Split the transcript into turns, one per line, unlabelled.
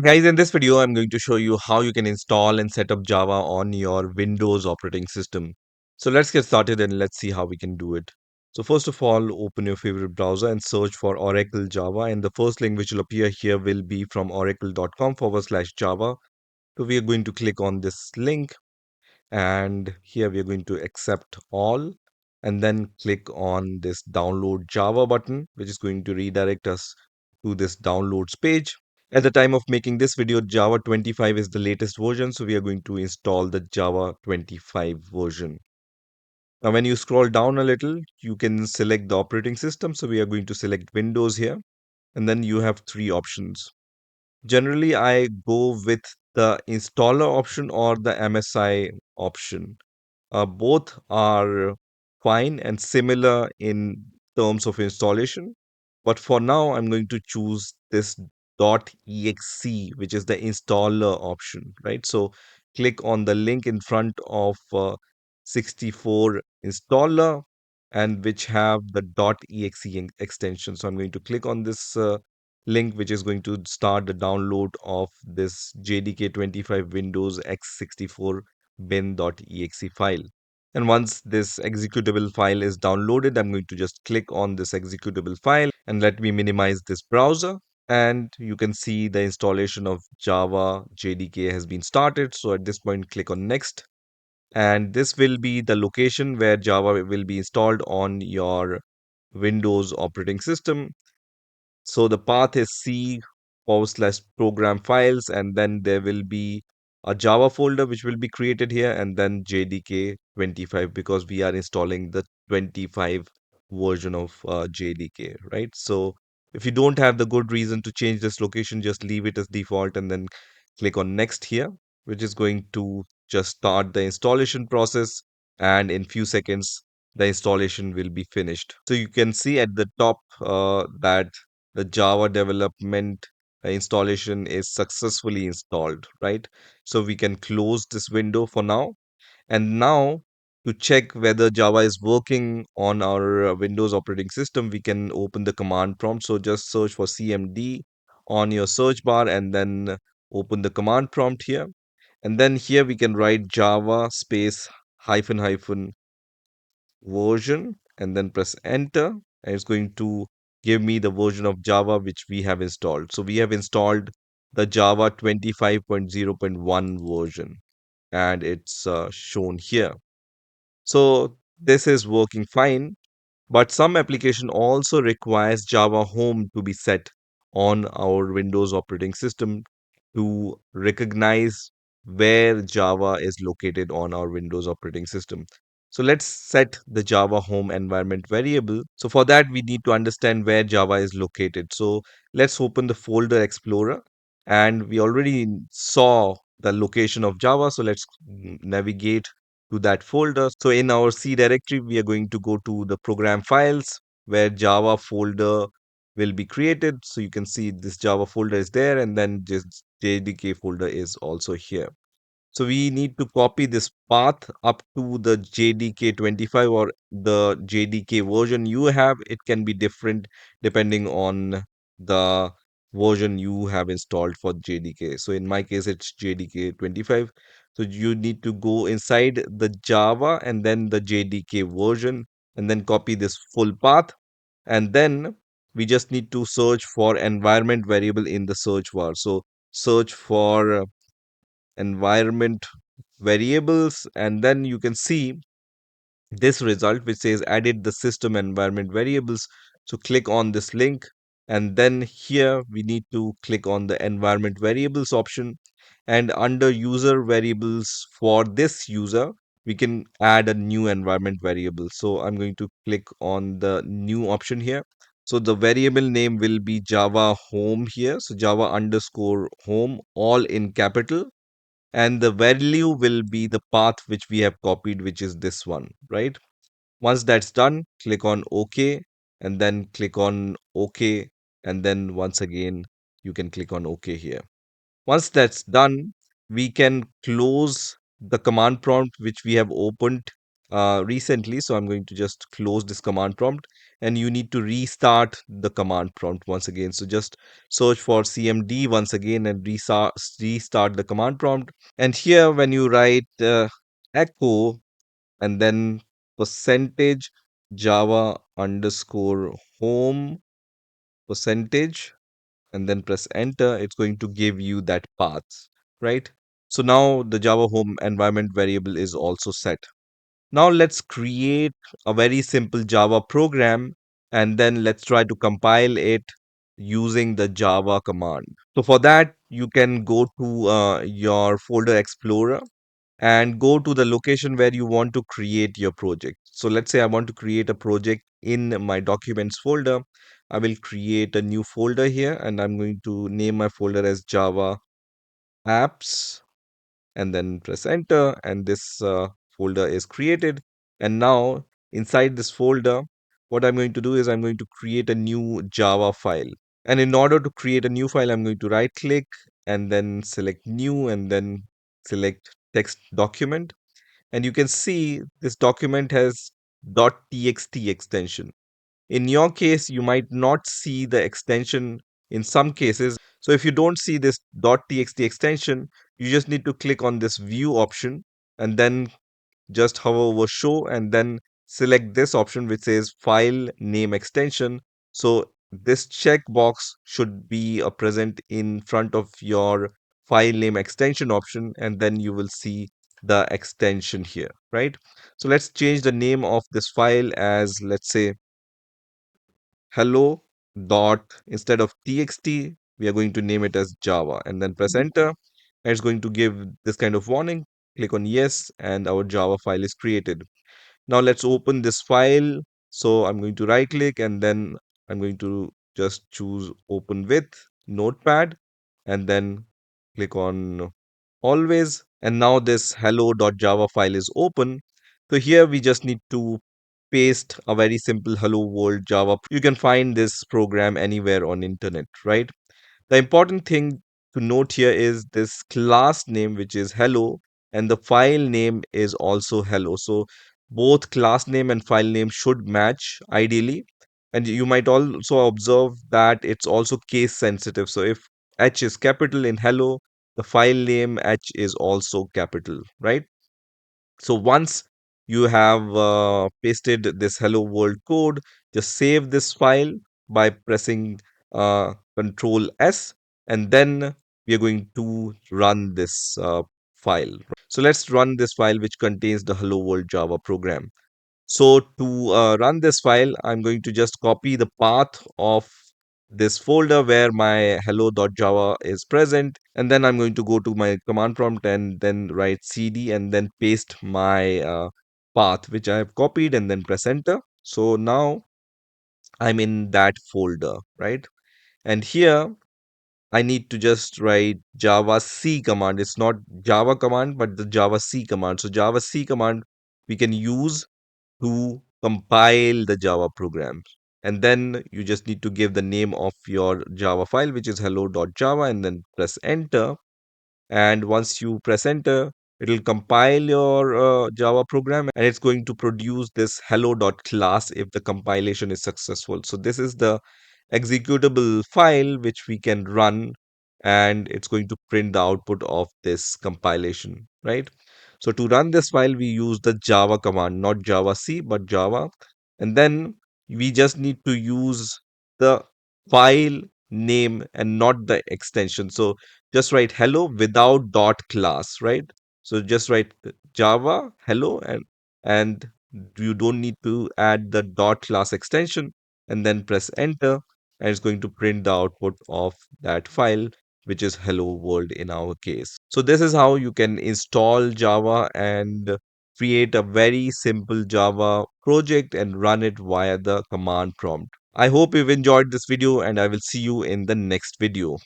Guys, in this video, I'm going to show you how you can install and set up Java on your Windows operating system. So let's get started and let's see how we can do it. So first of all, open your favorite browser and search for Oracle Java. And the first link which will appear here will be from oracle.com/Java. So we are going to click on this link and here we are going to accept all and then click on this download Java button, which is going to redirect us to this downloads page. At the time of making this video, Java 25 is the latest version, so we are going to install the Java 25 version. Now, when you scroll down a little, you can select the operating system. So we are going to select Windows here, and then you have three options. Generally, I go with the installer option or the MSI option. Both are fine and similar in terms of installation. But for now, I'm going to choose this .exe, which is the installer option, right? So click on the link in front of 64 installer and which have the .exe extension. So I'm going to click on this link, which is going to start the download of this JDK 25 Windows x64 bin.exe file. And once this executable file is downloaded, I'm going to just click on this executable file and let me minimize this browser. And you can see the installation of Java JDK has been started. So at this point, click on next. And this will be the location where Java will be installed on your Windows operating system. So the path is C/program files, and then there will be a Java folder which will be created here, and then JDK 25 because we are installing the 25 version of JDK, right? So if you don't have the good reason to change this location, just leave it as default and then click on next here, which is going to just start the installation process. And in few seconds, the installation will be finished. So you can see at the top that the Java development installation is successfully installed, right? So we can close this window for now. And now to check whether Java is working on our Windows operating system, we can open the command prompt. So just search for CMD on your search bar and then open the command prompt here. And then here we can write Java space hyphen hyphen version and then press enter, and it's going to give me the version of Java which we have installed. So we have installed the Java 25.0.1 version and it's shown here. So this is working fine, but some application also requires Java Home to be set on our Windows operating system to recognize where Java is located on our Windows operating system. So let's set the Java home environment variable. So for that, we need to understand where Java is located. So let's open the folder explorer, and we already saw the location of Java. So let's navigate to that folder. So in our C directory, we are going to go to the program files where Java folder will be created. So you can see this Java folder is there, and then just JDK folder is also here. So we need to copy this path up to the JDK 25 or the JDK version you have. It can be different depending on the version you have installed for JDK. So in my case, it's JDK 25. So you need to go inside the Java and then the JDK version and then copy this full path. And then we just need to search for environment variable in the search bar. So search for environment variables, and then you can see this result which says added the system environment variables. So click on this link, and then here we need to click on the environment variables option, and under user variables for this user we can add a new environment variable. So I'm going to click on the new option here. So the variable name will be Java home here, so Java underscore home, all in capital, and the value will be the path which we have copied, which is this one, right? Once that's done, click on OK, and then click on OK, and then once again you can click on OK here. Once that's done, we can close the command prompt which we have opened recently. So I'm going to just close this command prompt, and you need to restart the command prompt once again. So just search for CMD once again and restart the command prompt. And here, when you write echo and then percentage Java underscore home percentage and then press enter, it's going to give you that path, right? So now the Java home environment variable is also set. Now let's create a very simple Java program and then let's try to compile it using the Java command. So for that, you can go to your folder explorer and go to the location where you want to create your project. So let's say I want to create a project in my documents folder. I will create a new folder here and I'm going to name my folder as Java apps and then press enter, and this folder is created. And now inside this folder, what I'm going to do is I'm going to create a new Java file. And in order to create a new file, I'm going to right click and then select new and then select text document. And you can see this document has .txt extension. In your case, you might not see the extension in some cases. So if you don't see this .txt extension, you just need to click on this view option and then just hover over show and then select this option which says file name extension. So this checkbox should be present in front of your file name extension option, and then you will see the extension here, right? So let's change the name of this file as, let's say, hello dot, instead of txt we are going to name it as Java, and then press enter, and it's going to give this kind of warning. Click on yes and our Java file is created. Now let's open this file. So I'm going to right click and then I'm going to just choose open with Notepad and then click on always. And now this hello.java file is open. So here we just need to paste a very simple hello world Java. You can find this program anywhere on internet, right? The important thing to note here is this class name, which is hello, and the file name is also hello. So both class name and file name should match ideally. And you might also observe that it's also case sensitive. So if H is capital in hello, the file name H is also capital, right? So once you have pasted this hello world code, just save this file by pressing Control S, and then we are going to run this file. So let's run this file which contains the hello world Java program. So to run this file, I'm going to just copy the path of this folder where my hello.java is present. And then I'm going to go to my command prompt and then write cd and then paste my path, which I have copied, and then press enter. So now I'm in that folder, right? And here I need to just write Java C command. It's not Java command, but the Java C command. So Java C command we can use to compile the Java program. And then you just need to give the name of your Java file, which is hello.java, and then press enter. And once you press enter, it'll compile your Java program and it's going to produce this hello.class if the compilation is successful. So this is the executable file which we can run, and it's going to print the output of this compilation, right? So to run this file, we use the Java command, not Java C, but Java. And then we just need to use the file name and not the extension. So just write hello without dot class, right? So just write Java hello, and you don't need to add the dot class extension, and then press enter, and it's going to print the output of that file, which is hello world in our case. So this is how you can install Java and create a very simple Java project and run it via the command prompt. I hope you've enjoyed this video, and I will see you in the next video.